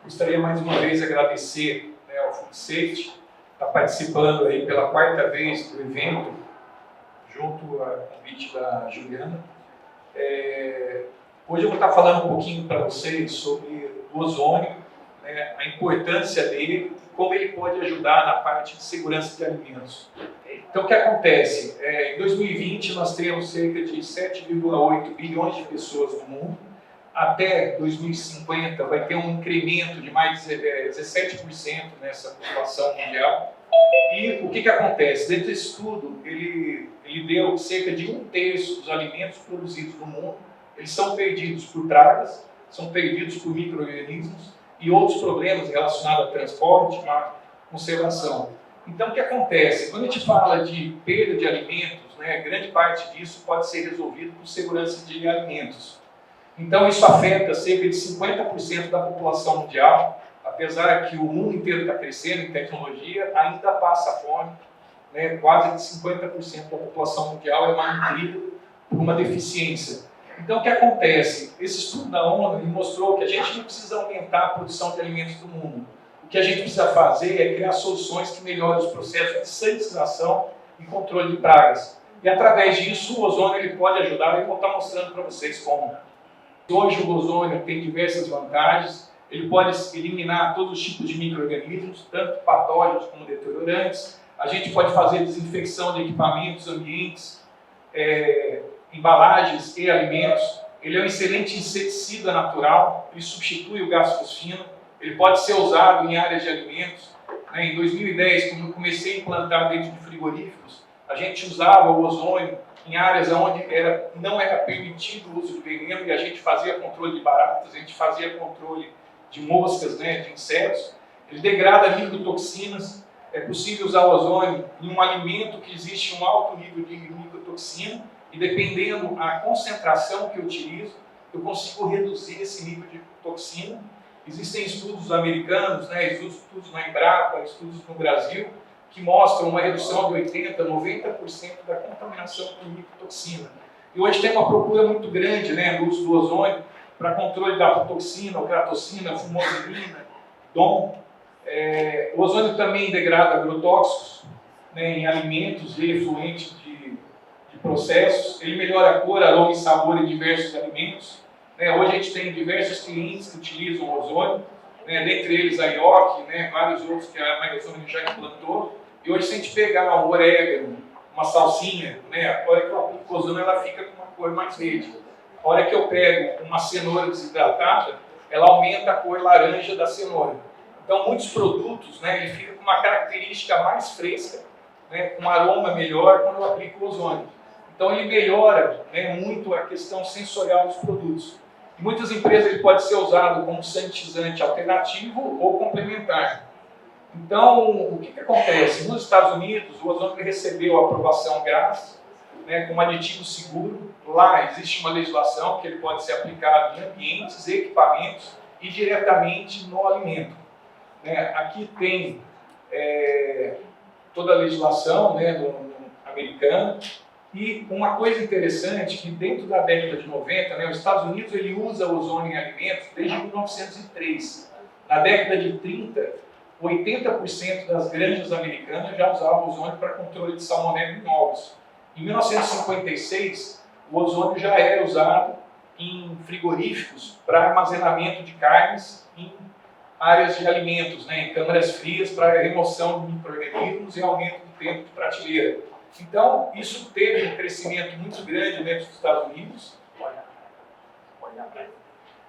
Gostaria mais uma vez de agradecer, ao Food Safety, está participando aí pela quarta vez do evento, junto ao convite da Juliana. Hoje eu vou estar falando um pouquinho para vocês sobre o ozônio, a importância dele e como ele pode ajudar na parte de segurança de alimentos. Então, o que acontece? Em 2020, nós temos cerca de 7,8 bilhões de pessoas no mundo. Até 2050 vai ter um incremento de mais de 17% nessa população mundial. E o que acontece? Dentro desse estudo, ele deu cerca de 1/3 dos alimentos produzidos no mundo, eles são perdidos por pragas, são perdidos por micro-organismos e outros problemas relacionados a transporte, a conservação. Então, o que acontece? Quando a gente fala de perda de alimentos, grande parte disso pode ser resolvido por segurança de alimentos. Então, isso afeta cerca de 50% da população mundial. Apesar que o mundo inteiro está crescendo em tecnologia, ainda passa fome. Quase de 50% da população mundial é malnutrida por uma deficiência. Então, o que acontece? Esse estudo da ONU mostrou que a gente não precisa aumentar a produção de alimentos do mundo. O que a gente precisa fazer é criar soluções que melhorem os processos de sanitização e controle de pragas. E, através disso, o ozônio ele pode ajudar, e eu vou estar mostrando para vocês como. Hoje, o ozônio tem diversas vantagens. Ele pode eliminar todos os tipos de micro-organismos, tanto patógenos como deteriorantes. A gente pode fazer desinfecção de equipamentos, ambientes, embalagens e alimentos. Ele é um excelente inseticida natural, ele substitui o gás fosfino, ele pode ser usado em áreas de alimentos. Em 2010, quando eu comecei a implantar dentro de frigoríficos, a gente usava o ozônio em áreas onde não era permitido o uso de veneno, e a gente fazia controle de baratas, a gente fazia controle de moscas, de insetos. Ele degrada microtoxinas. É possível usar o ozônio em um alimento que existe um alto nível de microtoxina, e dependendo da concentração que eu utilizo, eu consigo reduzir esse nível de toxina. Existem estudos americanos, estudos na Embrapa, estudos no Brasil, que mostram uma redução de 80% a 90% da contaminação por microtoxina. E hoje tem uma procura muito grande no uso do ozônio para controle da aflatoxina, ocratocina, fumosilina, DOM. O ozônio também degrada agrotóxicos em alimentos e efluentes de processos. Ele melhora a cor, aroma e sabor em diversos alimentos. Hoje a gente tem diversos clientes que utilizam o ozônio, dentre eles a Yoki, vários outros que a Microsoft já implantou. E hoje, se a gente pegar um orégano, uma salsinha, a hora que eu aplico o ozônio, ela fica com uma cor mais verde. A hora que eu pego uma cenoura desidratada, ela aumenta a cor laranja da cenoura. Então, muitos produtos, ele fica com uma característica mais fresca, com um aroma melhor quando eu aplico o ozônio. Então, ele melhora muito a questão sensorial dos produtos. Em muitas empresas, ele pode ser usado como sanitizante alternativo ou complementar. Então, o que acontece? Nos Estados Unidos, o ozônio recebeu a aprovação GRAS, como aditivo seguro. Lá existe uma legislação que ele pode ser aplicado em ambientes, equipamentos e diretamente no alimento. Aqui tem toda a legislação americana. E uma coisa interessante que dentro da década de 90, os Estados Unidos ele usa o ozônio em alimentos desde 1903. Na década de 30, 80% das granjas americanas já usavam ozônio para controle de salmonela em ovos. Em 1956, o ozônio já era usado em frigoríficos para armazenamento de carnes em áreas de alimentos, em câmaras frias para remoção de micro-organismos e aumento do tempo de prateleira. Então, isso teve um crescimento muito grande dentro dos Estados Unidos.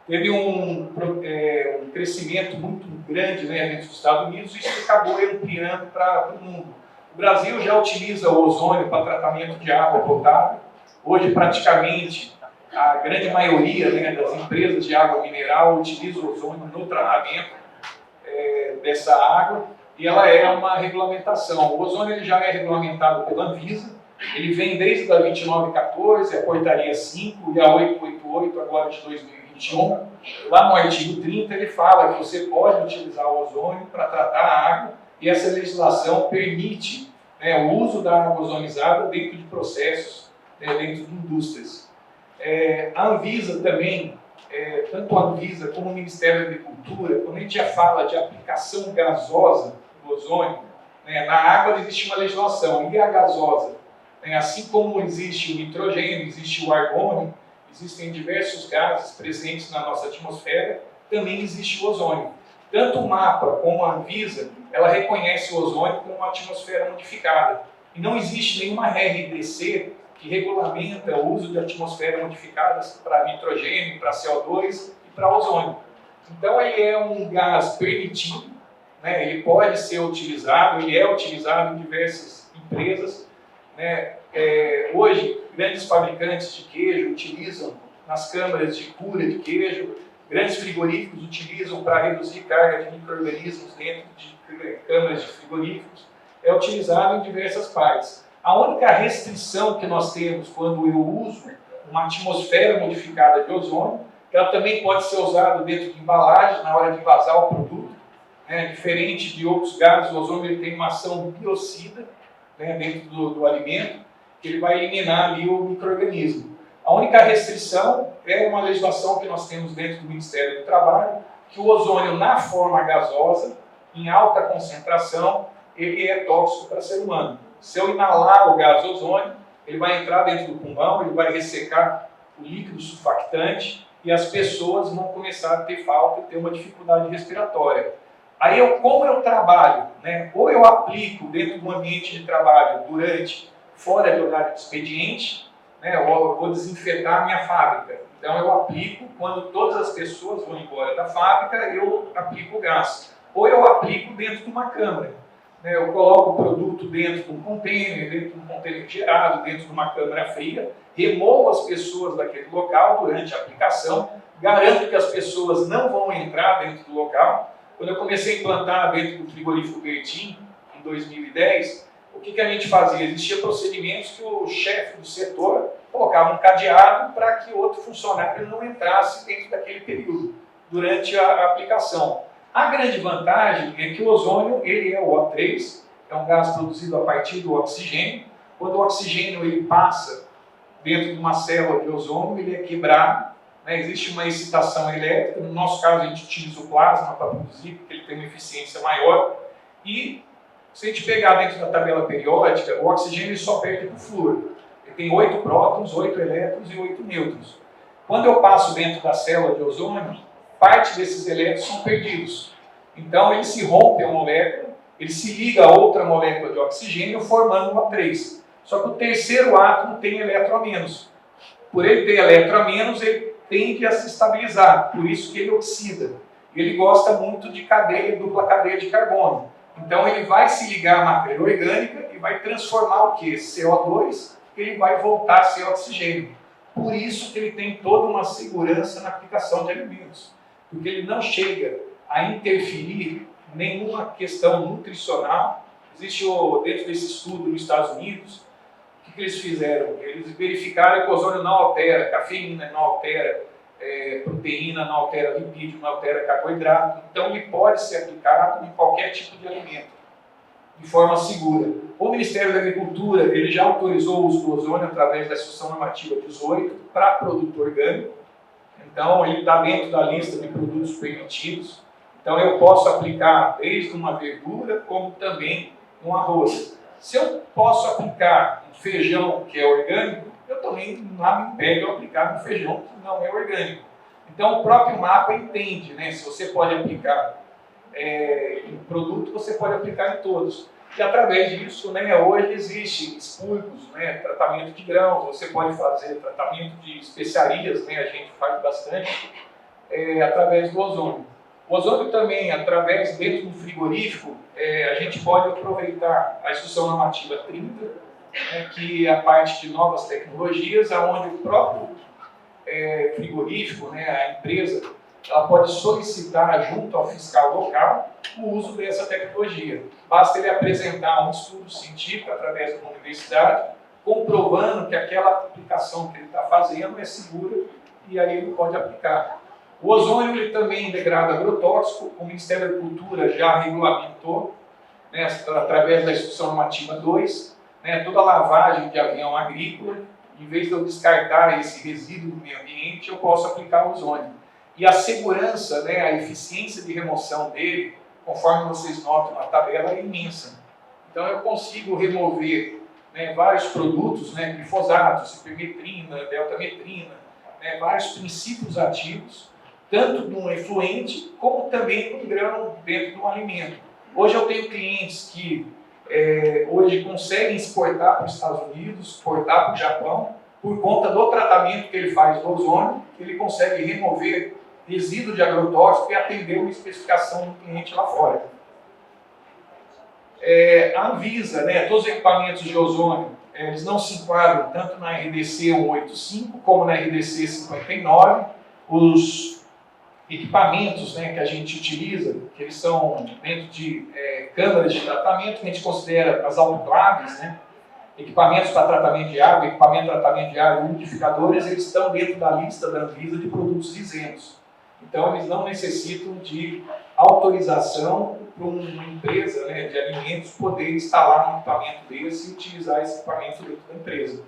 Teve um crescimento muito grande dentro dos Estados Unidos, e isso acabou ampliando para o mundo. O Brasil já utiliza o ozônio para tratamento de água potável. Hoje, praticamente, a grande maioria das empresas de água mineral utiliza o ozônio no tratamento dessa água, e ela é uma regulamentação. O ozônio ele já é regulamentado pela Anvisa, ele vem desde a 2914, a portaria 5 e a 888, agora de 2021. Lá no artigo 30 ele fala que você pode utilizar o ozônio para tratar a água, e essa legislação permite o uso da água ozonizada dentro de processos, dentro de indústrias. A Anvisa também tanto a Anvisa como o Ministério da Agricultura, quando a gente já fala de aplicação gasosa do ozônio, né, na água existe uma legislação, e a gasosa? Assim como existe o nitrogênio, existe o argônio, existem diversos gases presentes na nossa atmosfera, também existe o ozônio. Tanto o MAPA como a Anvisa, ela reconhece o ozônio como uma atmosfera modificada. E não existe nenhuma RDC que regulamenta o uso de atmosferas modificadas para nitrogênio, para CO2 e para ozônio. Então ele é um gás permitido, né? Ele pode ser utilizado, ele é utilizado em diversas empresas, né? Hoje, grandes fabricantes de queijo utilizam nas câmaras de cura de queijo, grandes frigoríficos utilizam para reduzir carga de micro-organismos dentro de câmaras de frigoríficos, é utilizado em diversas partes. A única restrição que nós temos quando eu uso uma atmosfera modificada de ozônio, que ela também pode ser usada dentro de embalagens na hora de envasar o produto, né? Diferente de outros gases, o ozônio ele tem uma ação biocida, né, dentro do alimento, que ele vai eliminar ali o micro-organismo. A única restrição é uma legislação que nós temos dentro do Ministério do Trabalho, que o ozônio na forma gasosa, em alta concentração, ele é tóxico para o ser humano. Se eu inalar o gás ozônio, ele vai entrar dentro do pulmão, ele vai ressecar o líquido surfactante e as pessoas vão começar a ter falta e ter uma dificuldade respiratória. Aí, como eu trabalho, né? Ou eu aplico dentro do ambiente de trabalho fora de horário de expediente, né? Ou eu vou desinfetar a minha fábrica. Então, eu aplico, quando todas as pessoas vão embora da fábrica, eu aplico o gás. Ou eu aplico dentro de uma câmara. Eu coloco o produto dentro de um container gerado, dentro de uma câmara fria, removo as pessoas daquele local durante a aplicação, garanto que as pessoas não vão entrar dentro do local. Quando eu comecei a implantar dentro do frigorífico Bertin, em 2010, o que a gente fazia? Existiam procedimentos que o chefe do setor colocava um cadeado para que outro funcionário não entrasse dentro daquele período, durante a aplicação. A grande vantagem é que o ozônio, ele é o O3, é um gás produzido a partir do oxigênio. Quando o oxigênio ele passa dentro de uma célula de ozônio, ele é quebrado, né? Existe uma excitação elétrica, no nosso caso a gente utiliza o plasma para produzir, porque ele tem uma eficiência maior, e se a gente pegar dentro da tabela periódica, o oxigênio só perde para o flúor. Ele tem 8 prótons, 8 elétrons e 8 nêutrons. Quando eu passo dentro da célula de ozônio, parte desses elétrons são perdidos. Então ele se rompe a molécula, ele se liga a outra molécula de oxigênio, formando um O3. Só que o terceiro átomo tem elétron a menos. Por ele ter elétron a menos, ele tende a se estabilizar, por isso que ele oxida. Ele gosta muito de dupla cadeia de carbono. Então ele vai se ligar à matéria orgânica e vai transformar o quê? CO2, ele vai voltar a ser oxigênio. Por isso que ele tem toda uma segurança na aplicação de alimentos. Porque ele não chega a interferir em nenhuma questão nutricional. Existe dentro desse estudo nos Estados Unidos, o que eles fizeram? Eles verificaram que o ozônio não altera cafeína, não altera proteína, não altera lipídio, não altera carboidrato. Então ele pode ser aplicado em qualquer tipo de alimento, de forma segura. O Ministério da Agricultura ele já autorizou o uso do ozônio através da Instrução Normativa 18 para produto orgânico. Então, ele está dentro da lista de produtos permitidos. Então, eu posso aplicar desde uma verdura, como também um arroz. Se eu posso aplicar um feijão que é orgânico, eu também lá me impede de aplicar um feijão que não é orgânico. Então, o próprio mapa entende, né? Se você pode aplicar em produto, você pode aplicar em todos. E através disso, né, hoje existe expurgos, né, tratamento de grãos, você pode fazer tratamento de especiarias, né, a gente faz bastante, através do ozônio. O ozônio também, através dentro do frigorífico, a gente pode aproveitar a Instrução Normativa 30, né, que é a parte de novas tecnologias, onde o próprio frigorífico, né, a empresa, ela pode solicitar junto ao fiscal local o uso dessa tecnologia. Basta ele apresentar um estudo científico através de uma universidade, comprovando que aquela aplicação que ele está fazendo é segura e aí ele pode aplicar. O ozônio ele também degrada agrotóxico, o Ministério da Agricultura já regulamentou, né, através da Instrução Normativa 2, né, toda a lavagem de avião agrícola, em vez de eu descartar esse resíduo no meio ambiente, eu posso aplicar ozônio. e a segurança, né, a eficiência de remoção dele, conforme vocês notam na tabela, é imensa. Então eu consigo remover, né, vários produtos, né, glifosato, cipermetrina, deltametrina, né, vários princípios ativos, tanto de um efluente como também de um grão dentro de um alimento. Hoje eu tenho clientes que hoje conseguem exportar para os Estados Unidos, exportar para o Japão, por conta do tratamento que ele faz do ozônio, ele consegue remover resíduo de agrotóxico e atender uma especificação do cliente lá fora. A Anvisa, né, todos os equipamentos de ozônio, eles não se enquadram tanto na RDC 185 como na RDC 59. Os equipamentos, né, que a gente utiliza, que eles são dentro de câmaras de tratamento, que a gente considera as autoclaves, né, equipamentos para tratamento de água, equipamento de tratamento de água e umidificadores, eles estão dentro da lista da Anvisa de produtos isentos. Então, eles não necessitam de autorização para uma empresa, né, de alimentos poder instalar um equipamento desse e utilizar esse equipamento dentro da empresa.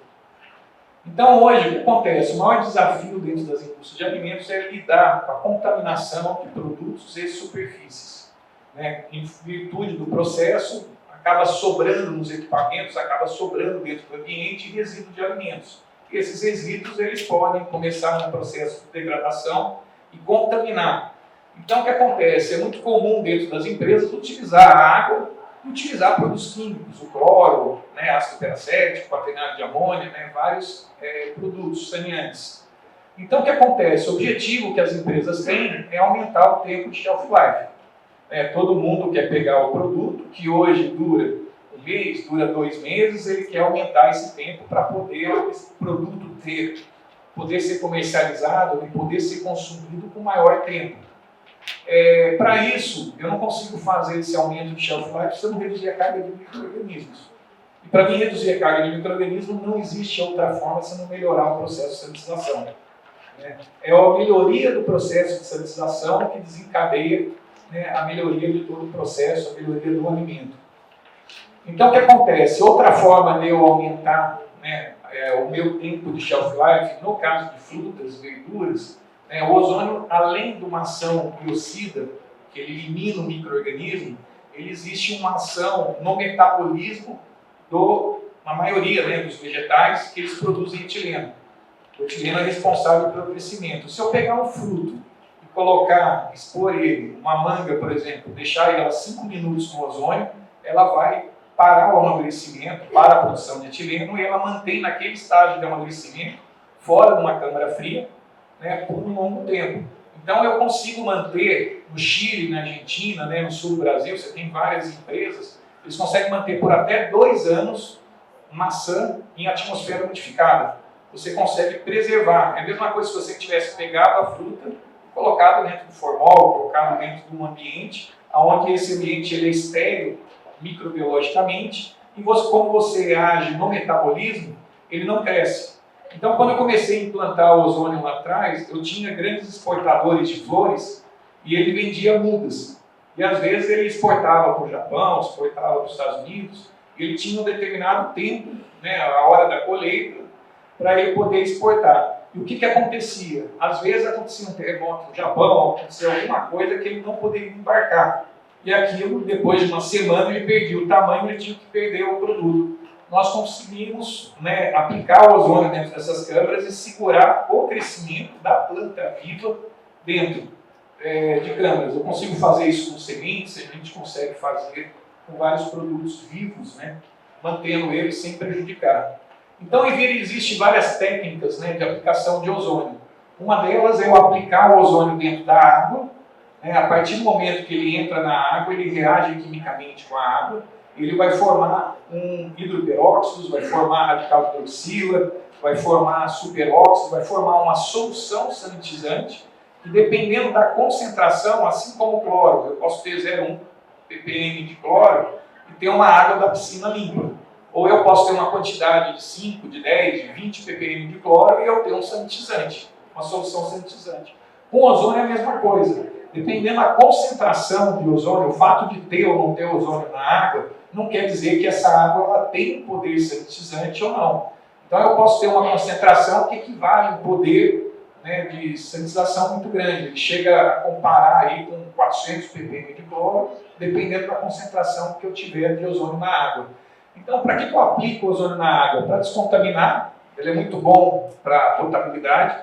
Então, hoje, o que acontece? O maior desafio dentro das indústrias de alimentos é lidar com a contaminação de produtos e superfícies, né? Em virtude do processo, acaba sobrando nos equipamentos, acaba sobrando dentro do ambiente resíduo de alimentos. E esses resíduos eles podem começar um processo de degradação e contaminar. Então, o que acontece? É muito comum dentro das empresas utilizar a água e utilizar produtos químicos, o cloro, né, ácido peracético, quaternário de amônia, né, vários produtos saneantes. Então, o que acontece? O objetivo que as empresas têm é aumentar o tempo de shelf life. Todo mundo quer pegar o produto, que hoje dura um mês, dura 2 meses, ele quer aumentar esse tempo para poder esse produto poder ser comercializado e poder ser consumido com maior tempo. Para isso, eu não consigo fazer esse aumento de shelf life se eu não reduzir a carga de micro-organismos. E para mim reduzir a carga de micro-organismos, não existe outra forma senão melhorar o processo de sanitização. É a melhoria do processo de sanitização que desencadeia, né, a melhoria de todo o processo, a melhoria do alimento. Então, o que acontece? Outra forma de eu aumentar, né, o meu tempo de shelf life, no caso de frutas, verduras, o ozônio, além de uma ação biocida, que ele elimina o micro-organismo, ele existe uma ação no metabolismo na maioria, né, dos vegetais, que eles produzem etileno. O etileno é responsável pelo crescimento. Se eu pegar um fruto e colocar, expor ele, uma manga, por exemplo, deixar ela 5 minutos no ozônio, ela vai parar o amadurecimento, para a produção de etileno, e ela mantém naquele estágio de amadurecimento, fora de uma câmara fria, né, por um longo tempo. Então eu consigo manter no Chile, na Argentina, né, no sul do Brasil, você tem várias empresas, eles conseguem manter por até 2 anos maçã em atmosfera modificada. Você consegue preservar. É a mesma coisa se você tivesse pegado a fruta, colocado dentro do formol, colocado dentro de um ambiente, onde esse ambiente ele é estéril microbiologicamente, e como você age no metabolismo, ele não cresce. Então, quando eu comecei a implantar o ozônio lá atrás, eu tinha grandes exportadores de flores e ele vendia mudas. E às vezes ele exportava para o Japão, exportava para os Estados Unidos, e ele tinha um determinado tempo, né, a hora da colheita, para ele poder exportar. E o que acontecia? Às vezes acontecia um terremoto no Japão, acontecia alguma coisa que ele não poderia embarcar. E aquilo, depois de uma semana, ele perdia o tamanho, ele tinha que perder o produto. Nós conseguimos, né, aplicar o ozônio dentro dessas câmaras e segurar o crescimento da planta viva dentro de câmaras. Eu consigo fazer isso com sementes, a gente consegue fazer com vários produtos vivos, né, mantendo eles sem prejudicar. Então, existem várias técnicas, né, de aplicação de ozônio. Uma delas é o aplicar o ozônio dentro da água. A partir do momento que ele entra na água, ele reage quimicamente com a água, ele vai formar um hidroperóxido, vai formar radical de hidroxila, vai formar superóxido, vai formar uma solução sanitizante, que dependendo da concentração, assim como o cloro, eu posso ter 0,1 ppm de cloro e ter uma água da piscina limpa. Ou eu posso ter uma quantidade de 5, de 10, de 20 ppm de cloro e eu ter um sanitizante, uma solução sanitizante. Com ozônio é a mesma coisa. Dependendo da concentração de ozônio, o fato de ter ou não ter ozônio na água, não quer dizer que essa água ela tem um poder sanitizante ou não. Então eu posso ter uma concentração que equivale em poder né, de sanitização muito grande. Ele chega a comparar aí com 400 ppm de cloro, dependendo da concentração que eu tiver de ozônio na água. Então, para que eu aplico o ozônio na água? Para descontaminar. Ele é muito bom para potabilidade.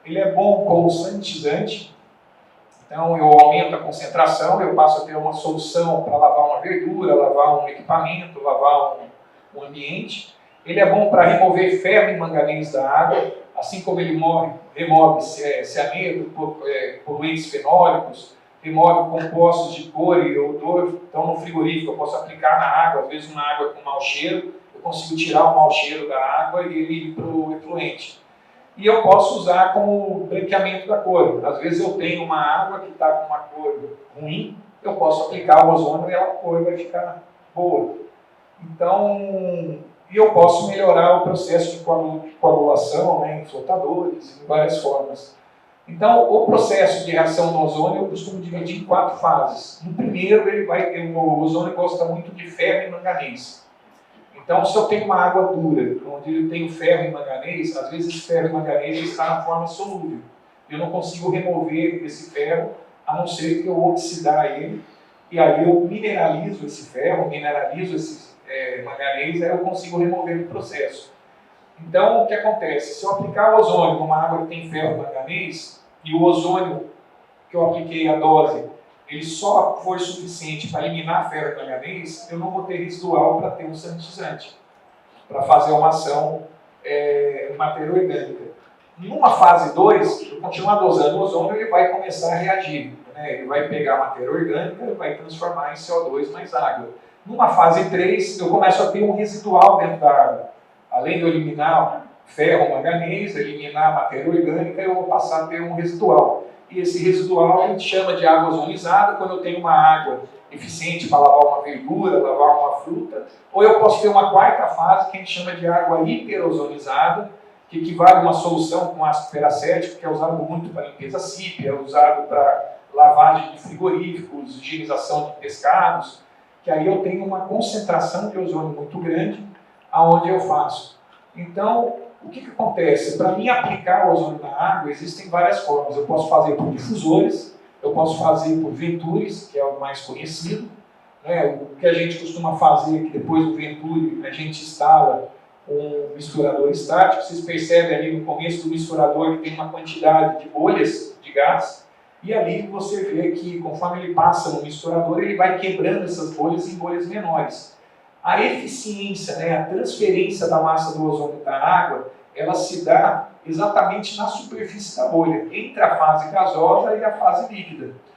Ele é bom como sanitizante. Então, eu aumento a concentração, eu passo a ter uma solução para lavar uma verdura, lavar um equipamento, lavar um ambiente. Ele é bom para remover ferro e manganês da água, assim como ele remove cianeto, poluentes fenólicos, remove compostos de cor e odor. Então, no frigorífico, eu posso aplicar na água, às vezes uma água com mau cheiro, eu consigo tirar o mau cheiro da água e ele ir para o efluente. E eu posso usar como branqueamento da cor. Às vezes eu tenho uma água que está com uma cor ruim, eu posso aplicar o ozônio e a cor vai ficar boa. Então, e eu posso melhorar o processo de coagulação, né, em flotadores, em várias formas. Então, o processo de reação do ozônio eu costumo dividir em 4 fases. No primeiro, o ozônio gosta muito de ferro e manganês. Então, se eu tenho uma água dura, onde eu tenho ferro e manganês, às vezes esse ferro e manganês está na forma solúvel. Eu não consigo remover esse ferro, a não ser que eu oxidar ele, e aí eu mineralizo esse ferro, mineralizo esse manganês, aí eu consigo remover o processo. Então, o que acontece? Se eu aplicar o ozônio numa água que tem ferro e manganês, e o ozônio que eu apliquei a dose, ele só for suficiente para eliminar ferro e manganês, eu não vou ter residual para ter um sanitizante, para fazer uma ação em matéria orgânica. Numa fase 2, eu continuar dosando o ozônio, ele vai começar a reagir. Né? Ele vai pegar a matéria orgânica e vai transformar em CO2 mais água. Numa fase 3, eu começo a ter um residual dentro da água. Além de eu eliminar ferro, manganês, eliminar a matéria orgânica, eu vou passar a ter um residual. E esse residual a gente chama de água ozonizada, quando eu tenho uma água eficiente para lavar uma verdura, lavar uma fruta. Ou eu posso ter uma 4ª fase, que a gente chama de água hiperozonizada, que equivale a uma solução com ácido peracético, que é usado muito para limpeza sípia, é usado para lavagem de frigoríficos, higienização de pescados, que aí eu tenho uma concentração de ozônio muito grande, aonde eu faço. Então, o que acontece? Para mim aplicar o ozônio na água, existem várias formas. Eu posso fazer por difusores, eu posso fazer por Ventures, que é o mais conhecido. Né? O que a gente costuma fazer é que depois do Venturi a gente instala um misturador estático. Vocês percebem ali no começo do misturador que tem uma quantidade de bolhas de gás, e ali você vê que conforme ele passa no misturador, ele vai quebrando essas bolhas em bolhas menores. A eficiência, né, a transferência da massa do ozônio da água, ela se dá exatamente na superfície da bolha, entre a fase gasosa e a fase líquida.